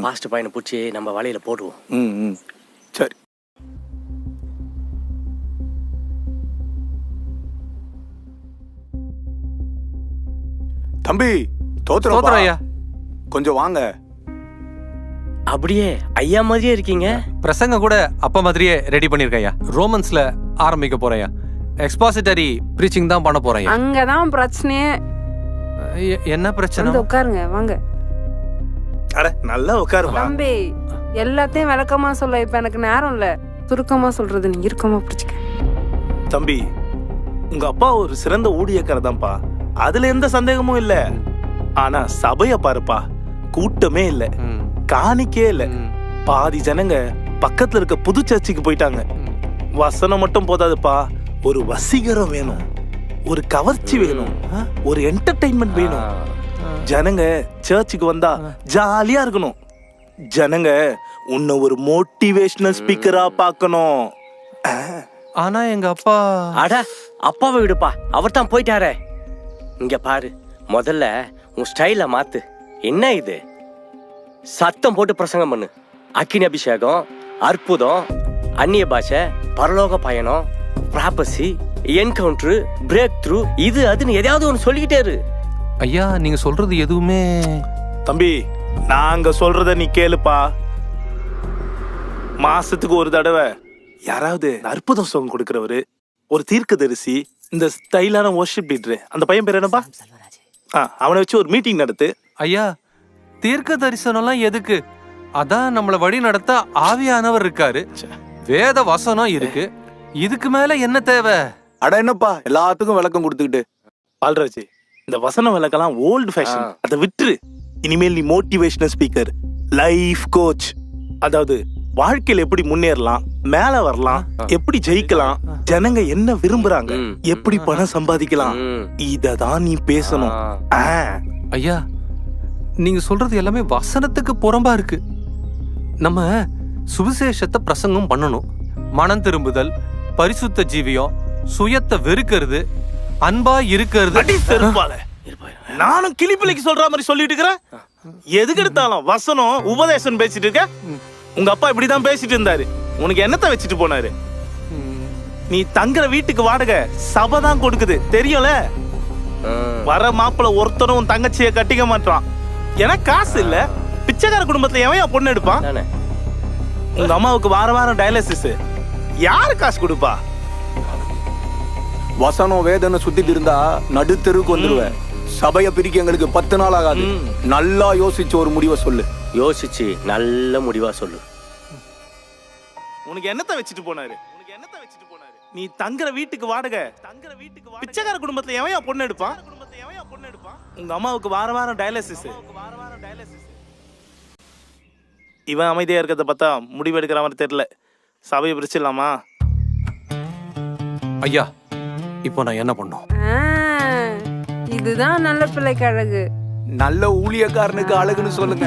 Past பையனை பிடிச்சி நம்ம வலையில போடுவோம். சரி. தம்பி தோத்துறோம் ஐயா, கொஞ்சம் வாங்க. அப்படியே ஐயா மாதிரியே இருக்கீங்க. பிரசங்க கூட அப்பா மாதிரியே ரெடி பண்ணிருக்கையா. ரோமன்ஸ்ல ஆரம்பிக்க போறையா. எக்ஸ்பாசிட்டரி ப்ரீச்சிங் தான் பண்ண போறேன். அங்கதான் பிரச்சனையே. என்ன பிரச்சனை? உட்காருங்க வாங்க. அட நல்லா உட்காரு தம்பி. எல்லாத்தையும் விளக்கமா சொல்ல இப்ப எனக்கு நேரம் இல்ல. சுருக்கமா சொல்றது நீ இறுக்கமா பிடிச்சுக்க. தம்பி, உங்க அப்பா ஒரு சிறந்த ஊழியக்காரர் தான்ப்பா, அதுல எந்த சந்தேகமும் இல்ல. ஆனா சபைய பாருப்பா, கூட்டமே இல்ல, காணிக்கே இல்ல. பாதி ஜனங்க பக்கத்துல இருக்க புது சர்ச்சுக்கு போயிட்டாங்க. வசனம் மட்டும் போதாதுப்பா, ஒரு வசீகரம் வேணும், ஒரு கவர்ச்சி வேணும், ஒரு என்டர்டைன்மெண்ட் வேணும். ஜனங்க சர்ச்சுக்கு வந்தா ஜாலியா இருக்கணும். ஜனங்க உன்னை ஒரு மோட்டிவேஷனல் ஸ்பீக்கரா பார்க்கணும். ஆனா எங்க அப்பா. அட அப்பாவை விடுப்பா, அவர் தான் போயிட்டாரே. இங்க பாரு, முதல்ல உன் ஸ்டைல மாத்து. என்ன இது? சத்தம் போட்டு பிரசங்கம் பண்ணு. அக்கினி அபிஷேகம், அற்புதம், அந்நிய பாஷை, பரலோக பயணம், ப்ராபசி, என்கவுண்டர், பிரேக் த்ரூ, இது அதுன்னு எதையாவது ஒன்று சொல்லிக்கிட்டே இரு. ஐயா நீங்க சொல்றது எதுவுமே. தம்பி, நாங்க சொல்றத நீ கேளுப்பா. மாசத்துக்கு ஒரு தடவை யாராவது அற்புதம் சோகம் கொடுக்கறவரு, ஒரு தீர்க்கதரிசி, இந்த ஸ்டைலான வொர்ஷிப் லீடர், அந்த பையன் பேர் என்னப்பா, அவனை வச்சு ஒரு மீட்டிங் நடத்து. ஐயா தீர்க்க தரிசனம்லாம் எதுக்கு? அதான் நம்மள வழி நடத்த ஆவியானவர் இருக்காரு, வேத வசனம் இருக்கு, இதுக்கு மேல என்ன தேவை? அட என்னப்பா எல்லாத்துக்கும் விளக்கம் கொடுத்துக்கிட்டு. பால்ராஜ், இந்த வசன விளக்கெல்லாம் ஓல்டு ஃபேஷன், அதை விட்டுரு. இனிமேல் நீ மோட்டிவேஷனல் ஸ்பீக்கர், லைஃப் கோச். அதாவது வாழ்க்கையில எப்படி முன்னேறலாம், மேல வரலாம், எப்படி ஜெயிக்கலாம், ஜனங்க என்ன விரும்புறாங்க, எப்படி பணம் சம்பாதிக்கலாம், இததான் நீ பேசணும். ஐயா நீங்க சொல்றது எல்லாமே வசனத்துக்கு புறம்பா இருக்கு. நம்ம சுவிசேஷத்தை பிரசங்கம் பண்ணணும். மனம் திரும்புதல், பரிசுத்த ஜீவியம், சுயத்தை வெறுக்கிறது, அன்பா இருக்கிறது. நானும் கிளிப்பிள்ளைக்கு சொல்ற மாதிரி சொல்லிட்டு இருக்கிறேன். எதுக்கு எடுத்தாலும் வசனம் உபதேசம் பேசிட்டு இருக்க. உங்க அப்பா இப்படிதான் பேசிட்டு இருந்தாரு, உனக்கு என்னத்த வச்சுட்டு போனாரு? நீ தங்குற வீட்டுக்கு வாடகை சபை தான் கொடுக்குது, தெரியும்ல. வர மாப்பிள்ள ஒருத்தரும் உன் தங்கச்சிய கட்டிக்க மாட்டான். எனக்கு காசு இல்ல, பிச்சைக்கார குடும்பத்துல எவன் பொண்ணு எடுப்பான்? உங்க அம்மாவுக்கு வார வாரம் டயாலிசிஸ், யாரு காசு கொடுப்பா? வசனம் வேதனை சுத்திட்டு இருந்தா நடுத்தெருக்கு வந்துருவேன். சபைய பிரிக்க எங்களுக்கு 10 நாள் ஆகாது. நல்லா யோசிச்சு ஒரு முடிவை சொல்லு. யோசிச்சு நல்ல முடிவா சொல்லு. உனக்கு என்னத்த வச்சுட்டு போனாரு? நீ தங்குற வீட்டுக்கு வாடகை பிச்சைக்கார குடும்பத்துல எவன் பொண்ணு எடுப்பான்? உங்க அம்மாவுக்கு வார வாரம் டயாலிசிஸ். இவன் அமைதியா இருக்கிறத பார்த்தா முடிவு எடுக்கிற மாதிரி தெரியல. சபையை பிரிச்சிடலாமா? ஐயா இப்போ நான் என்ன பண்ணோம்? இதுதான் நல்ல பிள்ளைக்கு அழகு. நல்ல ஊழியக்காரனுக்கு அழகுன்னு சொல்லுங்க.